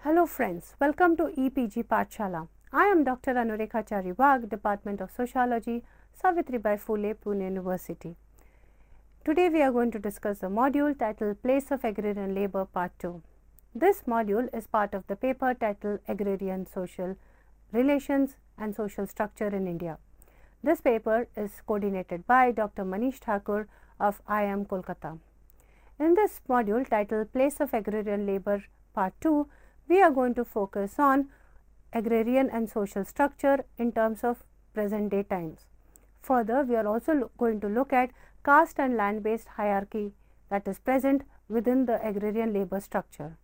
Hello friends, welcome to EPG Pathshala. I am Dr. Anurekha Charibag, Department of Sociology, Savitribai Phule, Pune University. Today we are going to discuss the module titled Place of Agrarian Labour Part 2. This module is part of the paper titled Agrarian Social Relations and Social Structure in India. This paper is coordinated by Dr. Manish Thakur of IIM Kolkata. In this module titled Place of Agrarian Labour Part 2, we are going to focus on agrarian and social structure in terms of present day times. Further, we are also going to look at caste and land based hierarchy that is present within the agrarian labor structure.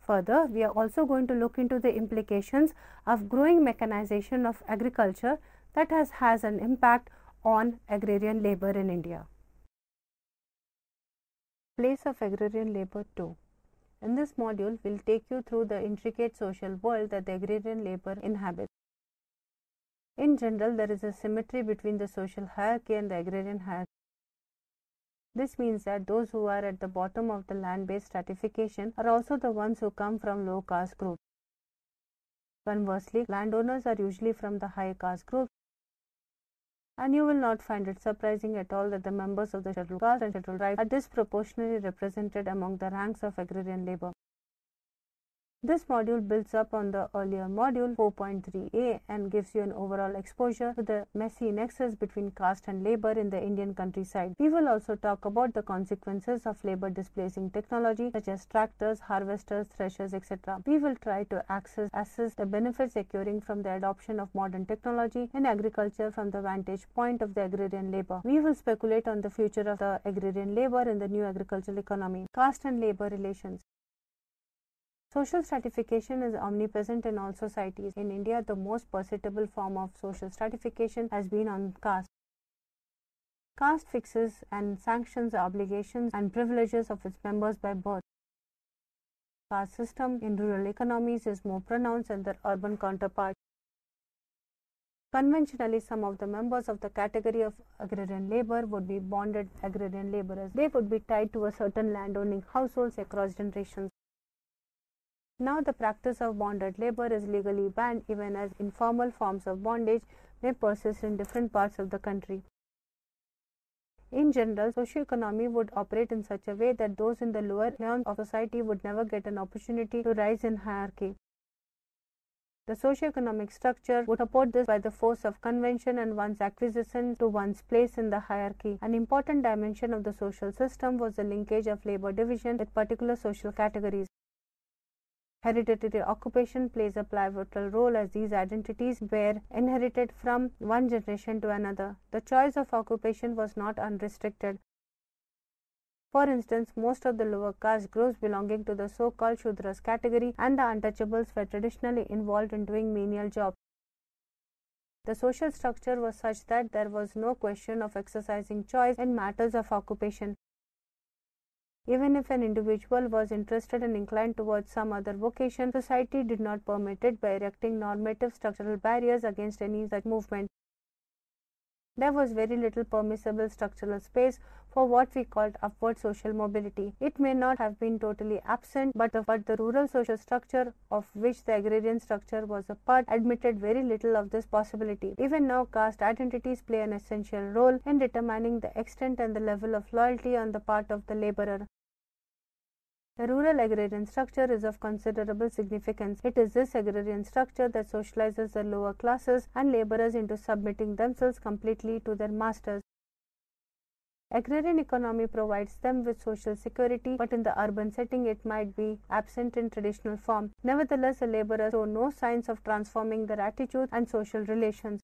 Further, we are also going to look into the implications of growing mechanization of agriculture that has an impact on agrarian labor in India. Place of agrarian labor 2. In this module, we will take you through the intricate social world that the agrarian labor inhabits. In general, there is a symmetry between the social hierarchy and the agrarian hierarchy. This means that those who are at the bottom of the land-based stratification are also the ones who come from low caste groups. Conversely, landowners are usually from the high caste groups, and you will not find it surprising at all that the members of the scheduled caste and scheduled tribe are disproportionately represented among the ranks of agrarian labor. This module builds up on the earlier module 4.3a and gives you an overall exposure to the messy nexus between caste and labor in the Indian countryside. We will also talk about the consequences of labor displacing technology such as tractors, harvesters, threshers, etc. We will try to assess the benefits accruing from the adoption of modern technology in agriculture from the vantage point of the agrarian labor. We will speculate on the future of the agrarian labor in the new agricultural economy. Caste and labor relations. Social stratification is omnipresent in all societies. In India, the most perceptible form of social stratification has been on caste. Caste fixes and sanctions the obligations and privileges of its members by birth. Caste system in rural economies is more pronounced than their urban counterpart. Conventionally, some of the members of the category of agrarian labor would be bonded agrarian laborers. They would be tied to a certain landowning households across generations. Now, the practice of bonded labor is legally banned, even as informal forms of bondage may persist in different parts of the country. In general, socioeconomy would operate in such a way that those in the lower echelons of society would never get an opportunity to rise in hierarchy. The socioeconomic structure would support this by the force of convention and one's acquisition to one's place in the hierarchy. An important dimension of the social system was the linkage of labor division with particular social categories. Hereditary occupation plays a pivotal role as these identities were inherited from one generation to another. The choice of occupation was not unrestricted. For instance, most of the lower caste groups belonging to the so-called Shudras category and the untouchables were traditionally involved in doing menial jobs. The social structure was such that there was no question of exercising choice in matters of occupation. Even if an individual was interested and inclined towards some other vocation, society did not permit it by erecting normative structural barriers against any such movement. There was very little permissible structural space for what we called upward social mobility. It may not have been totally absent, but the rural social structure of which the agrarian structure was a part admitted very little of this possibility. Even now, caste identities play an essential role in determining the extent and the level of loyalty on the part of the laborer. The rural agrarian structure is of considerable significance. It is this agrarian structure that socializes the lower classes and laborers into submitting themselves completely to their masters. Agrarian economy provides them with social security, but in the urban setting it might be absent in traditional form. Nevertheless, the laborers show no signs of transforming their attitude and social relations.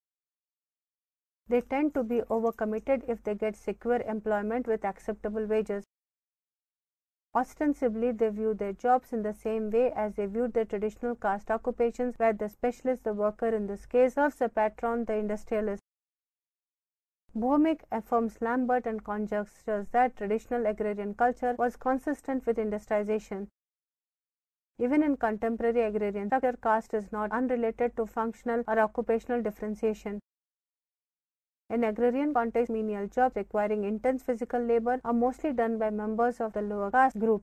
They tend to be overcommitted if they get secure employment with acceptable wages. Ostensibly, they view their jobs in the same way as they viewed their traditional caste occupations, where the specialist, the worker in this case, serves the patron, the industrialist. Bhomik affirms Lambert and conjectures that traditional agrarian culture was consistent with industrialization. Even in contemporary agrarian structure, caste is not unrelated to functional or occupational differentiation. In agrarian context, menial jobs requiring intense physical labor are mostly done by members of the lower caste group.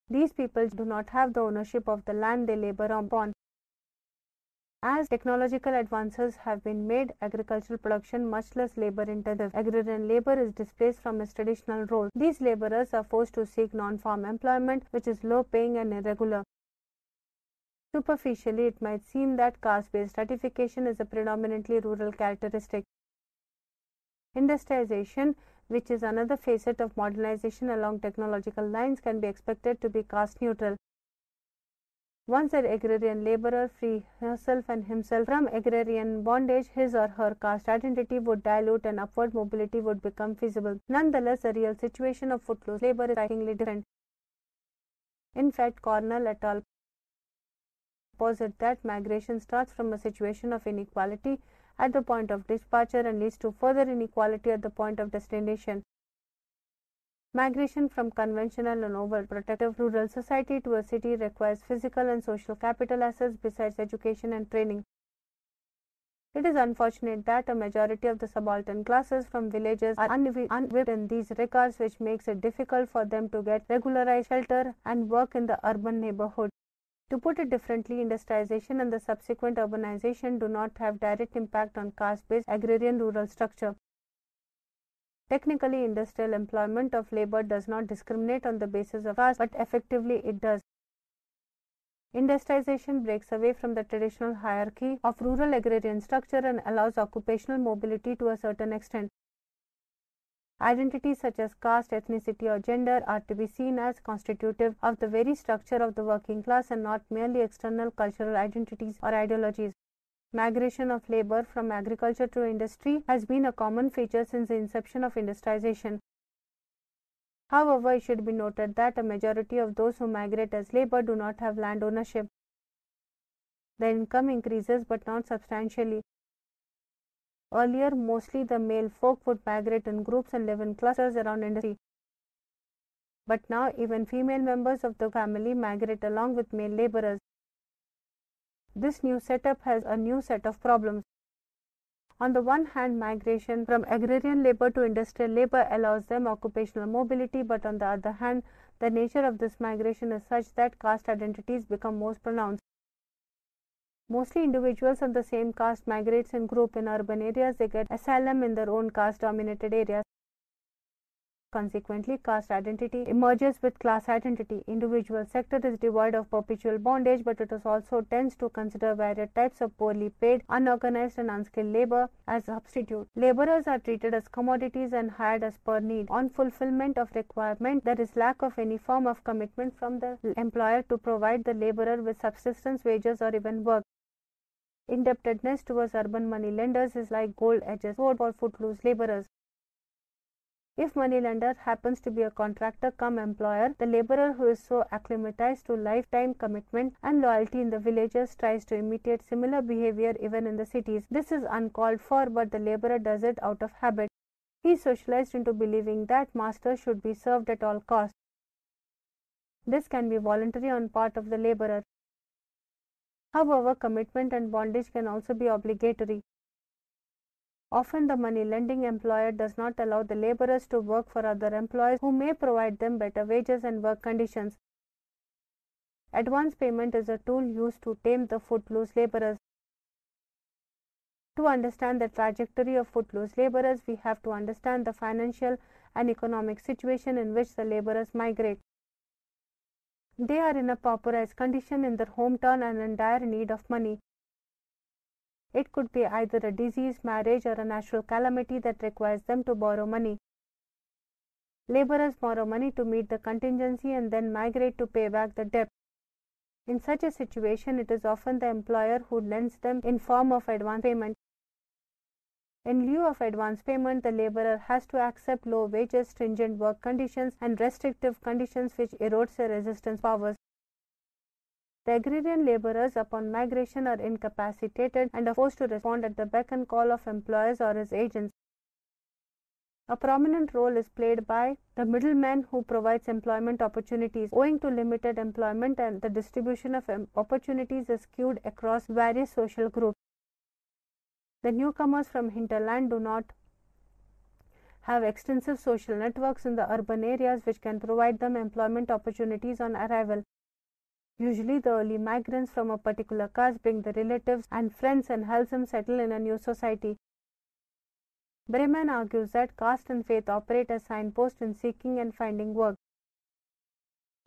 These people do not have the ownership of the land they labor upon. As technological advances have been made agricultural production much less labor-intensive, agrarian labor is displaced from its traditional role. These laborers are forced to seek non-farm employment, which is low-paying and irregular. Superficially, it might seem that caste-based stratification is a predominantly rural characteristic. Industrialization, which is another facet of modernization along technological lines, can be expected to be caste-neutral. Once an agrarian laborer free herself and himself from agrarian bondage, his or her caste identity would dilute and upward mobility would become feasible. Nonetheless, the real situation of footloose labor is strikingly different. In fact, Cornell et al. Posit that migration starts from a situation of inequality at the point of departure and leads to further inequality at the point of destination. Migration from conventional and overprotective rural society to a city requires physical and social capital assets besides education and training. It is unfortunate that a majority of the subaltern classes from villages are unwhipped in these regards, which makes it difficult for them to get regularized shelter and work in the urban neighborhood. To put it differently, industrialization and the subsequent urbanization do not have direct impact on caste-based agrarian rural structure. Technically, industrial employment of labor does not discriminate on the basis of caste, but effectively it does. Industrialization breaks away from the traditional hierarchy of rural agrarian structure and allows occupational mobility to a certain extent. Identities such as caste, ethnicity, or gender are to be seen as constitutive of the very structure of the working class and not merely external cultural identities or ideologies. Migration of labor from agriculture to industry has been a common feature since the inception of industrialization. However, it should be noted that a majority of those who migrate as labor do not have land ownership. The income increases but not substantially. Earlier, mostly the male folk would migrate in groups and live in clusters around industry. But now even female members of the family migrate along with male laborers. This new setup has a new set of problems. On the one hand, migration from agrarian labor to industrial labor allows them occupational mobility, but on the other hand, the nature of this migration is such that caste identities become most pronounced. Mostly individuals of the same caste migrates in group. In urban areas, they get asylum in their own caste-dominated areas. Consequently, caste identity emerges with class identity. Individual sector is devoid of perpetual bondage, but it also tends to consider various types of poorly paid, unorganized and unskilled labor as substitute. Laborers are treated as commodities and hired as per need. On fulfillment of requirement, there is lack of any form of commitment from the employer to provide the laborer with subsistence, wages or even work. Indebtedness towards urban money lenders is like gold-edged sword for footloose laborers. If moneylender happens to be a contractor cum employer, the laborer who is so acclimatized to lifetime commitment and loyalty in the villages tries to imitate similar behavior even in the cities. This is uncalled for, but the laborer does it out of habit. He is socialized into believing that master should be served at all costs. This can be voluntary on part of the laborer. However, commitment and bondage can also be obligatory. Often the money-lending employer does not allow the laborers to work for other employers who may provide them better wages and work conditions. Advance payment is a tool used to tame the footloose laborers. To understand the trajectory of footloose laborers, we have to understand the financial and economic situation in which the laborers migrate. They are in a pauperized condition in their hometown and in dire need of money. It could be either a disease, marriage, or a natural calamity that requires them to borrow money. Laborers borrow money to meet the contingency and then migrate to pay back the debt. In such a situation, it is often the employer who lends them in form of advance payment. In lieu of advance payment, the laborer has to accept low wages, stringent work conditions, and restrictive conditions which erodes their resistance powers. The agrarian laborers upon migration are incapacitated and are forced to respond at the beck and call of employers or his agents. A prominent role is played by the middleman who provides employment opportunities. Owing to limited employment and the distribution of opportunities is skewed across various social groups. The newcomers from hinterland do not have extensive social networks in the urban areas which can provide them employment opportunities on arrival. Usually, the early migrants from a particular caste bring their relatives and friends and help them settle in a new society. Breman argues that caste and faith operate as signposts in seeking and finding work.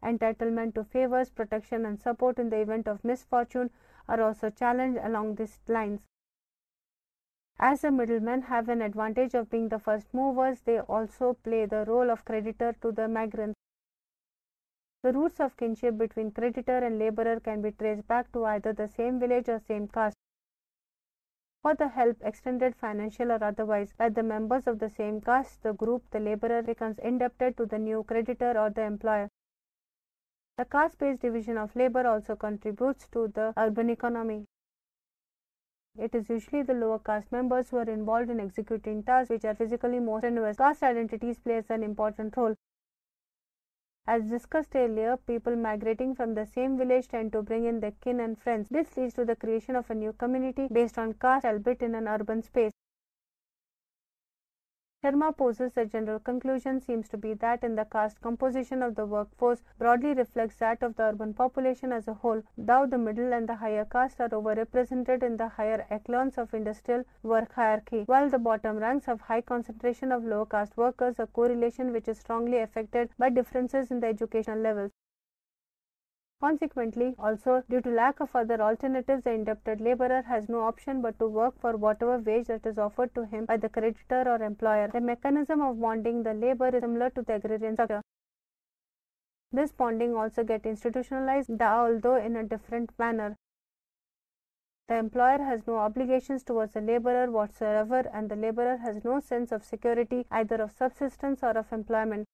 Entitlement to favors, protection, and support in the event of misfortune are also challenged along these lines. As the middlemen have an advantage of being the first movers, they also play the role of creditor to the migrants. The roots of kinship between creditor and laborer can be traced back to either the same village or same caste. For the help extended financial or otherwise by the members of the same caste, the group, the laborer becomes indebted to the new creditor or the employer. The caste-based division of labor also contributes to the urban economy. It is usually the lower caste members who are involved in executing tasks which are physically more strenuous. Caste identities plays an important role. As discussed earlier, people migrating from the same village tend to bring in their kin and friends. This leads to the creation of a new community based on caste, albeit in an urban space. Sharma poses a general conclusion seems to be that in the caste composition of the workforce broadly reflects that of the urban population as a whole, though the middle and the higher caste are overrepresented in the higher echelons of industrial work hierarchy, while the bottom ranks have high concentration of low caste workers, a correlation which is strongly affected by differences in the educational levels. Consequently, also due to lack of other alternatives, the indebted laborer has no option but to work for whatever wage that is offered to him by the creditor or employer. The mechanism of bonding the labor is similar to the agrarian structure. This bonding also gets institutionalized, although in a different manner. The employer has no obligations towards the laborer whatsoever, and the laborer has no sense of security either of subsistence or of employment.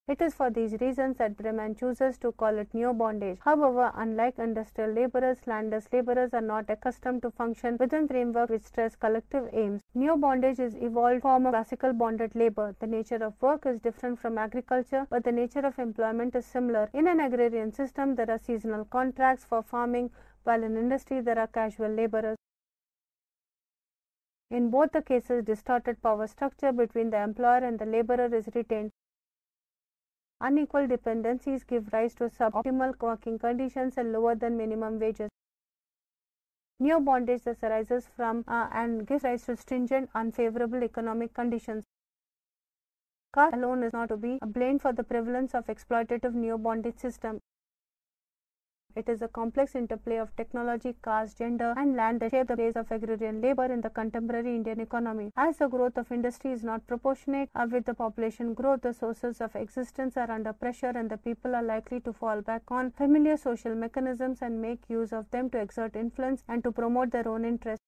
It is for these reasons that Breman chooses to call it neo-bondage. However, unlike industrial laborers, landless laborers are not accustomed to function within frameworks which stress collective aims. Neo-bondage is evolved form of classical bonded labor. The nature of work is different from agriculture, but the nature of employment is similar. In an agrarian system, there are seasonal contracts for farming, while in industry there are casual laborers. In both the cases, distorted power structure between the employer and the laborer is retained. Unequal dependencies give rise to suboptimal working conditions and lower than minimum wages. Neo-bondage thus arises from and gives rise to stringent, unfavorable economic conditions. Caste alone is not to be blamed for the prevalence of exploitative neo-bondage system. It is a complex interplay of technology, caste, gender, and land that shape the place of agrarian labor in the contemporary Indian economy. As the growth of industry is not proportionate with the population growth, the sources of existence are under pressure, and the people are likely to fall back on familiar social mechanisms and make use of them to exert influence and to promote their own interests.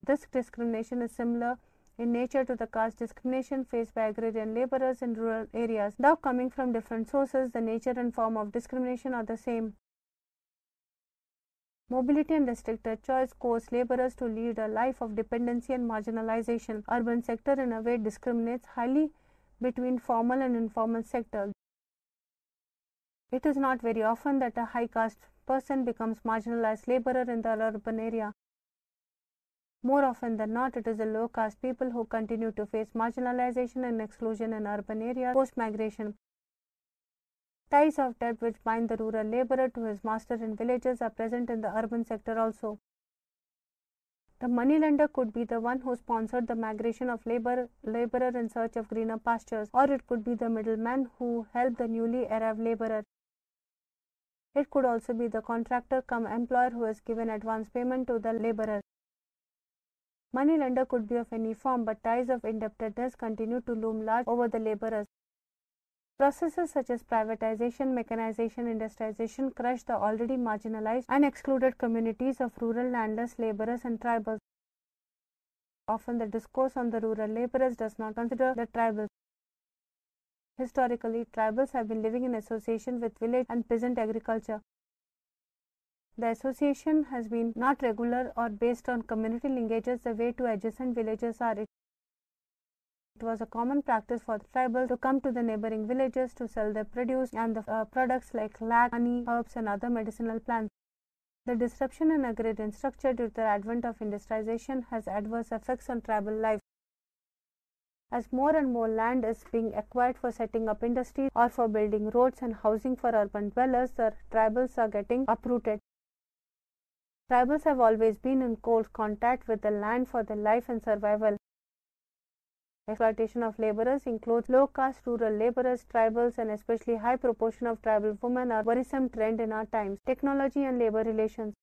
This discrimination is similar in nature to the caste discrimination faced by agrarian laborers in rural areas. Though coming from different sources, the nature and form of discrimination are the same. Mobility and restricted choice cause laborers to lead a life of dependency and marginalization. Urban sector in a way discriminates highly between formal and informal sector. It is not very often that a high caste person becomes marginalized laborer in the urban area. More often than not, it is the low caste people who continue to face marginalization and exclusion in urban areas post-migration. Ties of debt which bind the rural laborer to his master in villages are present in the urban sector also. The moneylender could be the one who sponsored the migration of laborer in search of greener pastures, or it could be the middleman who helped the newly arrived laborer. It could also be the contractor cum employer who has given advance payment to the laborer. Moneylender could be of any form, but ties of indebtedness continue to loom large over the laborers. Processes such as privatization, mechanization, industrialization crush the already marginalized and excluded communities of rural landless laborers and tribals. Often the discourse on the rural laborers does not consider the tribals. Historically, tribals have been living in association with village and peasant agriculture. The association has been not regular or based on community linkages the way to adjacent villages are. It was a common practice for the tribals to come to the neighboring villages to sell their produce and the products like lac, honey, herbs, and other medicinal plants. The disruption in agrarian structure due to the advent of industrialization has adverse effects on tribal life. As more and more land is being acquired for setting up industries or for building roads and housing for urban dwellers, the tribals are getting uprooted. Tribals have always been in close contact with the land for their life and survival. Exploitation of laborers includes low-caste rural laborers, tribals, and especially high proportion of tribal women are a worrisome trend in our times. Technology and labor relations.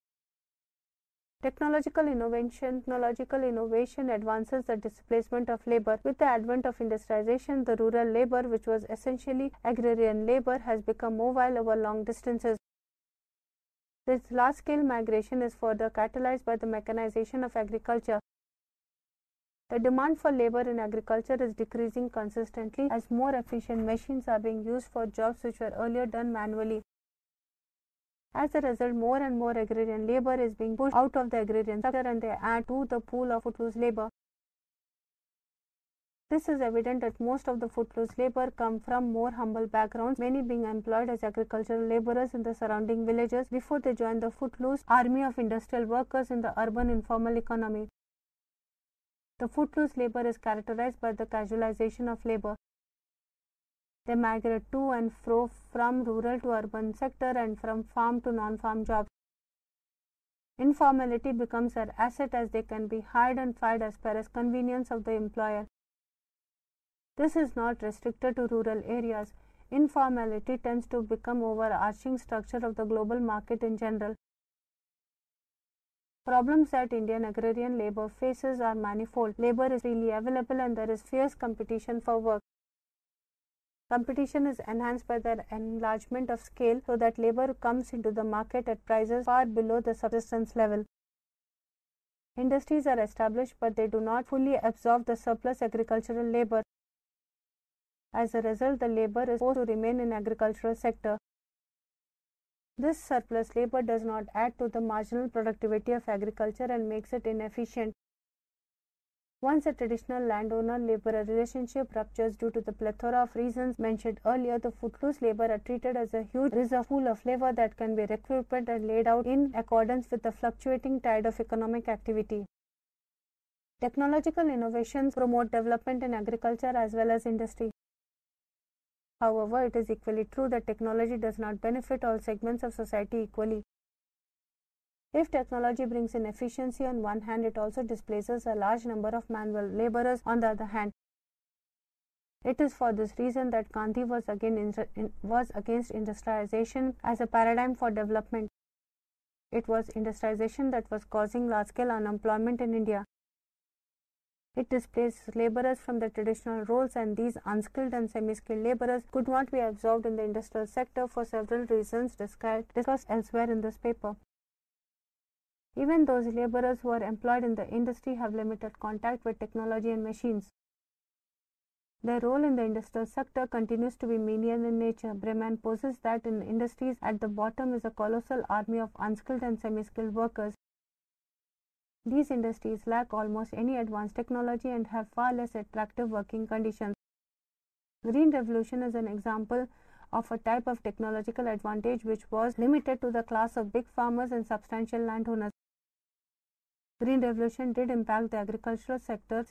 Technological innovation advances the displacement of labor. With the advent of industrialization, the rural labor, which was essentially agrarian labor, has become mobile over long distances. This large-scale migration is further catalyzed by the mechanization of agriculture. The demand for labor in agriculture is decreasing consistently as more efficient machines are being used for jobs which were earlier done manually. As a result, more and more agrarian labor is being pushed out of the agrarian sector and they add to the pool of footloose labor. This is evident that most of the footloose labor come from more humble backgrounds, many being employed as agricultural laborers in the surrounding villages before they join the footloose army of industrial workers in the urban informal economy. The footloose labor is characterized by the casualization of labor. They migrate to and fro from rural to urban sector and from farm to non-farm jobs. Informality becomes their asset as they can be hired and fired as per as convenience of the employer. This is not restricted to rural areas. Informality tends to become overarching structure of the global market in general. Problems that Indian agrarian labor faces are manifold. Labor is freely available and there is fierce competition for work. Competition is enhanced by the enlargement of scale so that labor comes into the market at prices far below the subsistence level. Industries are established but they do not fully absorb the surplus agricultural labor. As a result, the labor is forced to remain in agricultural sector. This surplus labor does not add to the marginal productivity of agriculture and makes it inefficient. Once a traditional landowner-laborer relationship ruptures due to the plethora of reasons mentioned earlier, the footloose labor are treated as a huge reserve pool of labor that can be recruited and laid out in accordance with the fluctuating tide of economic activity. Technological innovations promote development in agriculture as well as industry. However, it is equally true that technology does not benefit all segments of society equally. If technology brings in efficiency on one hand, it also displaces a large number of manual laborers on the other hand. It is for this reason that Gandhi was against industrialization as a paradigm for development. It was industrialization that was causing large-scale unemployment in India. It displaced laborers from the traditional roles, and these unskilled and semi-skilled laborers could not be absorbed in the industrial sector for several reasons discussed elsewhere in this paper. Even those laborers who are employed in the industry have limited contact with technology and machines. Their role in the industrial sector continues to be menial in nature. Breman poses that in industries at the bottom is a colossal army of unskilled and semi-skilled workers. These industries lack almost any advanced technology and have far less attractive working conditions. Green Revolution is an example of a type of technological advantage which was limited to the class of big farmers and substantial landowners. Green Revolution did impact the agricultural sector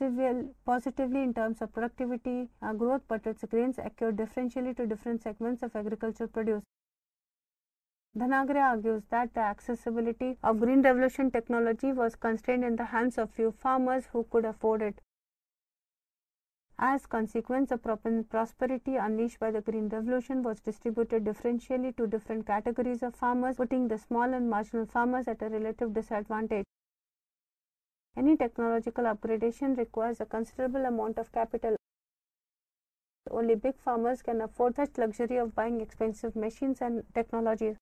positively in terms of productivity growth, but its gains occurred differentially to different segments of agricultural produce. Dhanagre argues that the accessibility of Green Revolution technology was constrained in the hands of few farmers who could afford it. As consequence, the prosperity unleashed by the Green Revolution was distributed differentially to different categories of farmers, putting the small and marginal farmers at a relative disadvantage. Any technological upgradation requires a considerable amount of capital. Only big farmers can afford such luxury of buying expensive machines and technologies.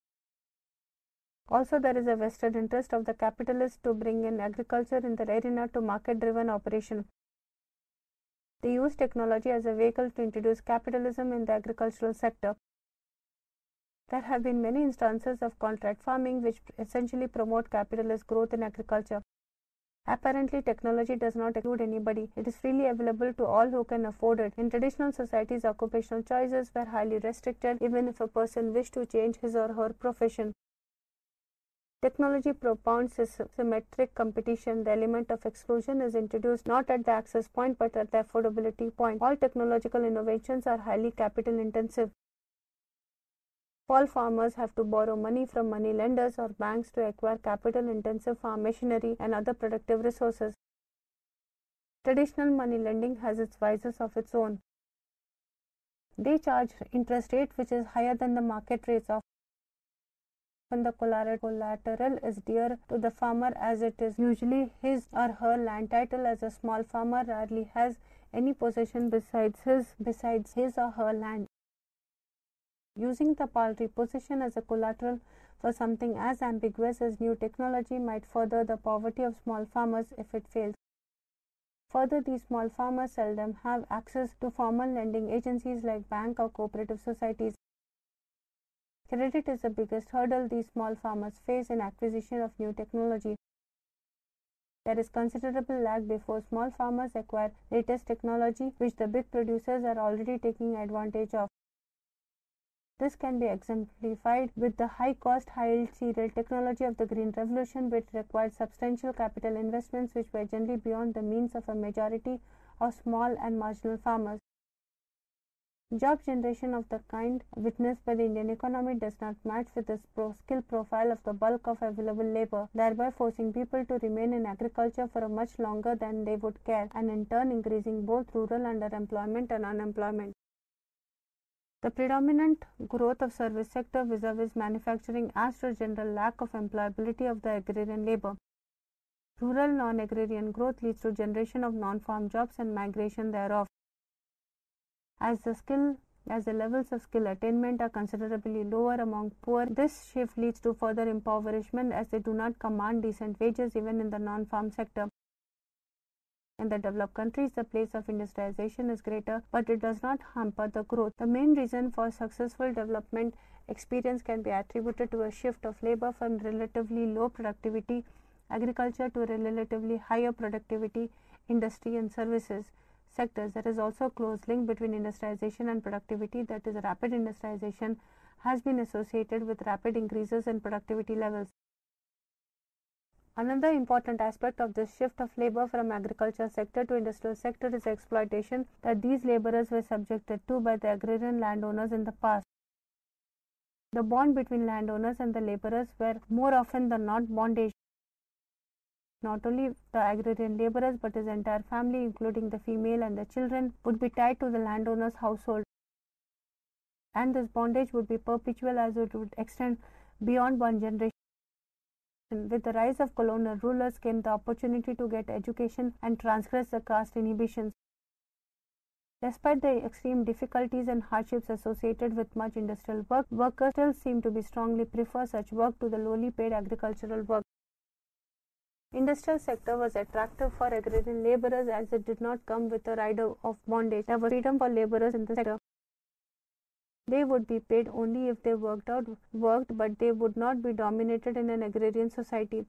Also, there is a vested interest of the capitalists to bring in agriculture in the arena to market-driven operation. They use technology as a vehicle to introduce capitalism in the agricultural sector. There have been many instances of contract farming which essentially promote capitalist growth in agriculture. Apparently, technology does not exclude anybody. It is freely available to all who can afford it. In traditional societies, occupational choices were highly restricted, even if a person wished to change his or her profession. Technology propounds symmetric competition. The element of exclusion is introduced not at the access point but at the affordability point. All technological innovations are highly capital intensive. All farmers have to borrow money from money lenders or banks to acquire capital intensive farm machinery and other productive resources. Traditional money lending has its vices of its own. They charge interest rate which is higher than the market rates. Often the collateral is dear to the farmer as it is usually his or her land title, as a small farmer rarely has any possession besides his or her land. Using the paltry possession as a collateral for something as ambiguous as new technology might further the poverty of small farmers if it fails. Further, these small farmers seldom have access to formal lending agencies like bank or cooperative societies. Credit is the biggest hurdle these small farmers face in acquisition of new technology. There is considerable lag before small farmers acquire latest technology which the big producers are already taking advantage of. This can be exemplified with the high-cost, high-yield cereal technology of the Green Revolution, which required substantial capital investments which were generally beyond the means of a majority of small and marginal farmers. Job generation of the kind witnessed by the Indian economy does not match with the skill profile of the bulk of available labor, thereby forcing people to remain in agriculture for much longer than they would care, and in turn increasing both rural underemployment and unemployment. The predominant growth of service sector vis-a-vis manufacturing adds to a general lack of employability of the agrarian labor. Rural non-agrarian growth leads to generation of non-farm jobs and migration thereof. As the levels of skill attainment are considerably lower among poor, this shift leads to further impoverishment as they do not command decent wages even in the non-farm sector. In the developed countries, the place of industrialization is greater, but it does not hamper the growth. The main reason for successful development experience can be attributed to a shift of labor from relatively low productivity agriculture to relatively higher productivity industry and services sectors. There is also a close link between industrialization and productivity, that is, rapid industrialization has been associated with rapid increases in productivity levels. Another important aspect of this shift of labor from agriculture sector to industrial sector is the exploitation that these laborers were subjected to by the agrarian landowners in the past. The bond between landowners and the laborers were more often than not bondage. Not only the agrarian laborers but his entire family, including the female and the children, would be tied to the landowner's household. And this bondage would be perpetual as it would extend beyond one generation. With the rise of colonial rulers came the opportunity to get education and transgress the caste inhibitions. Despite the extreme difficulties and hardships associated with much industrial work, workers still seem to be strongly prefer such work to the lowly paid agricultural work. Industrial sector was attractive for agrarian laborers as it did not come with a rider of bondage. There was freedom for laborers in the sector. They would be paid only if they worked, but they would not be dominated in an agrarian society.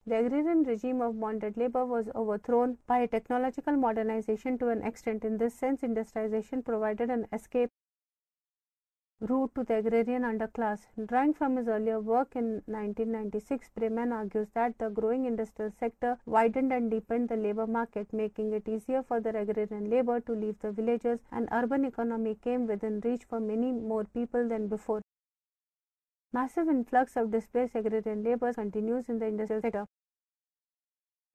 The agrarian regime of bonded labor was overthrown by a technological modernization to an extent. In this sense, industrialization provided an escape route to the agrarian underclass. Drawing from his earlier work in 1996, Breman argues that the growing industrial sector widened and deepened the labor market, making it easier for the agrarian labor to leave the villages, and urban economy came within reach for many more people than before. Massive influx of displaced agrarian labor continues in the industrial sector.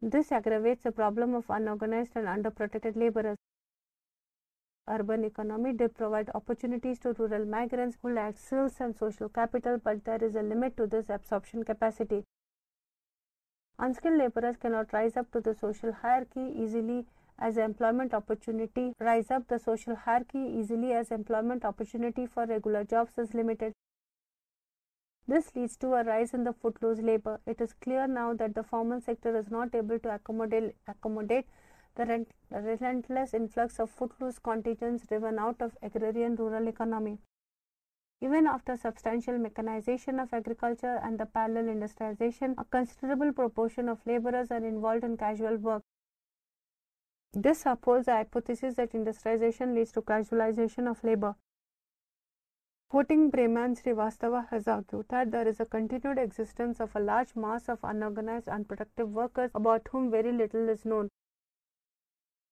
This aggravates the problem of unorganized and underprotected laborers. Urban economy did provide opportunities to rural migrants who lacked skills and social capital, but there is a limit to this absorption capacity. Unskilled laborers cannot rise up to the social hierarchy easily as employment opportunity. The social hierarchy easily as employment opportunity for regular jobs is limited. This leads to a rise in the footloose labor. It is clear now that the formal sector is not able to accommodate the relentless influx of footloose contingents driven out of agrarian rural economy. Even after substantial mechanization of agriculture and the parallel industrialization, a considerable proportion of laborers are involved in casual work. This upholds the hypothesis that industrialization leads to casualization of labor. Quoting Brahman Srivastava has argued that there is a continued existence of a large mass of unorganized, unproductive workers about whom very little is known.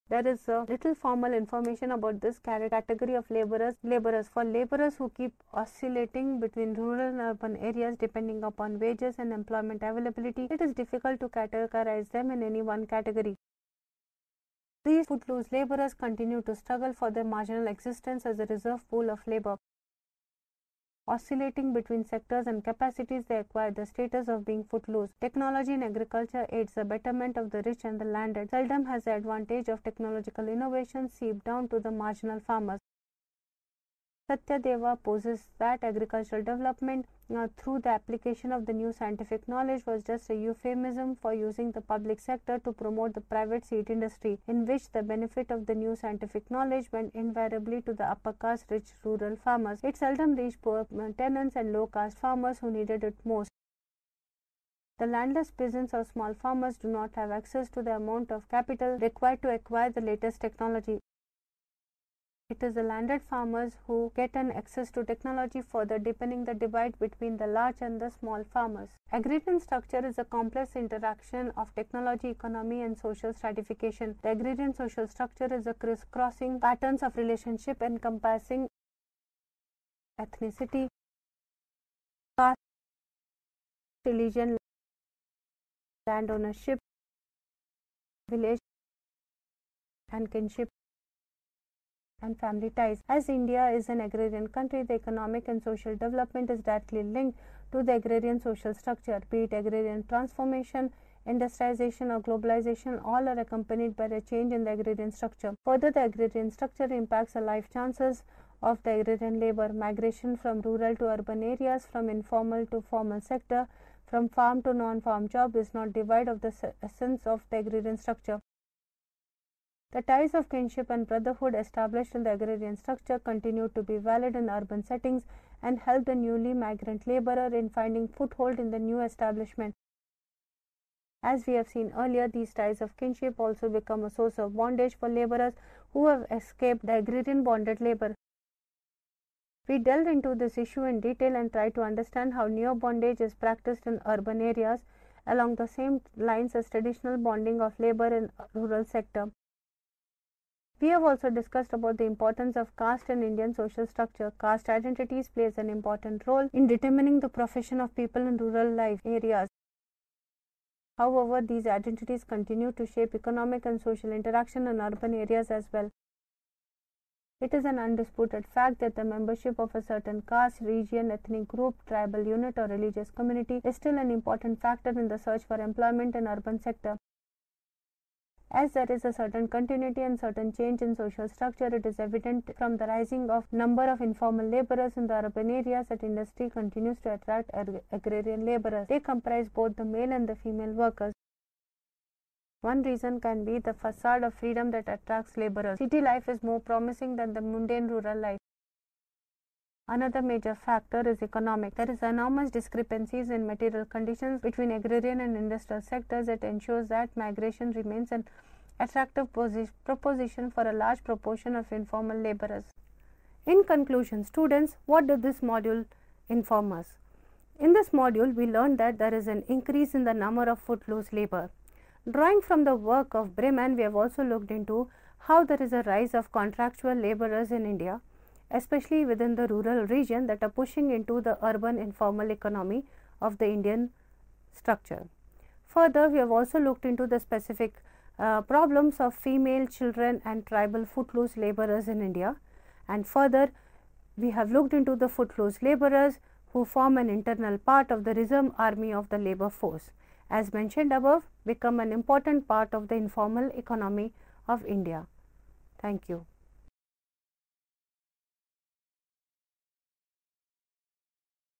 There is little formal information about this category of laborers. For laborers who keep oscillating between rural and urban areas depending upon wages and employment availability, it is difficult to categorize them in any one category. These footloose laborers continue to struggle for their marginal existence as a reserve pool of labor. Oscillating between sectors and capacities, they acquire the status of being footloose. Technology in agriculture aids the betterment of the rich and the landed. Seldom has the advantage of technological innovation seeped down to the marginal farmers. Satyadeva poses that agricultural development through the application of the new scientific knowledge was just a euphemism for using the public sector to promote the private seed industry, in which the benefit of the new scientific knowledge went invariably to the upper caste rich rural farmers. It seldom reached poor tenants and low caste farmers who needed it most. The landless peasants or small farmers do not have access to the amount of capital required to acquire the latest technology. It is the landed farmers who get an access to technology, further deepening the divide between the large and the small farmers. Agrarian structure is a complex interaction of technology, economy, and social stratification. The agrarian social structure is a crisscrossing patterns of relationship encompassing ethnicity, caste, religion, land ownership, village, and kinship, and family ties. As India is an agrarian country, the economic and social development is directly linked to the agrarian social structure, be it agrarian transformation, industrialization, or globalization. All are accompanied by a change in the agrarian structure. Further, the agrarian structure impacts the life chances of the agrarian labor. Migration from rural to urban areas, from informal to formal sector, from farm to non-farm job is not divide of the essence of the agrarian structure. The ties of kinship and brotherhood established in the agrarian structure continue to be valid in urban settings and help the newly migrant laborer in finding foothold in the new establishment. As we have seen earlier, these ties of kinship also become a source of bondage for laborers who have escaped the agrarian bonded labor. We delved into this issue in detail and tried to understand how neo bondage is practiced in urban areas along the same lines as traditional bonding of labor in rural sector. We have also discussed about the importance of caste in Indian social structure. Caste identities plays an important role in determining the profession of people in rural life areas. However, these identities continue to shape economic and social interaction in urban areas as well. It is an undisputed fact that the membership of a certain caste, region, ethnic group, tribal unit, or religious community is still an important factor in the search for employment in urban sector. As there is a certain continuity and certain change in social structure, it is evident from the rising of number of informal laborers in the urban areas that industry continues to attract agrarian laborers. They comprise both the male and the female workers. One reason can be the facade of freedom that attracts laborers. City life is more promising than the mundane rural life. Another major factor is economic. There is enormous discrepancies in material conditions between agrarian and industrial sectors that ensures that migration remains an attractive proposition for a large proportion of informal laborers. In conclusion, students, what did this module inform us? In this module, we learned that there is an increase in the number of footloose labor. Drawing from the work of Brahman, we have also looked into how there is a rise of contractual laborers in India, especially within the rural region, that are pushing into the urban informal economy of the Indian structure. Further, we have also looked into the specific problems of female, children, and tribal footloose laborers in India. And further, we have looked into the footloose laborers who form an internal part of the reserve army of the labor force. As mentioned above, become an important part of the informal economy of India. Thank you.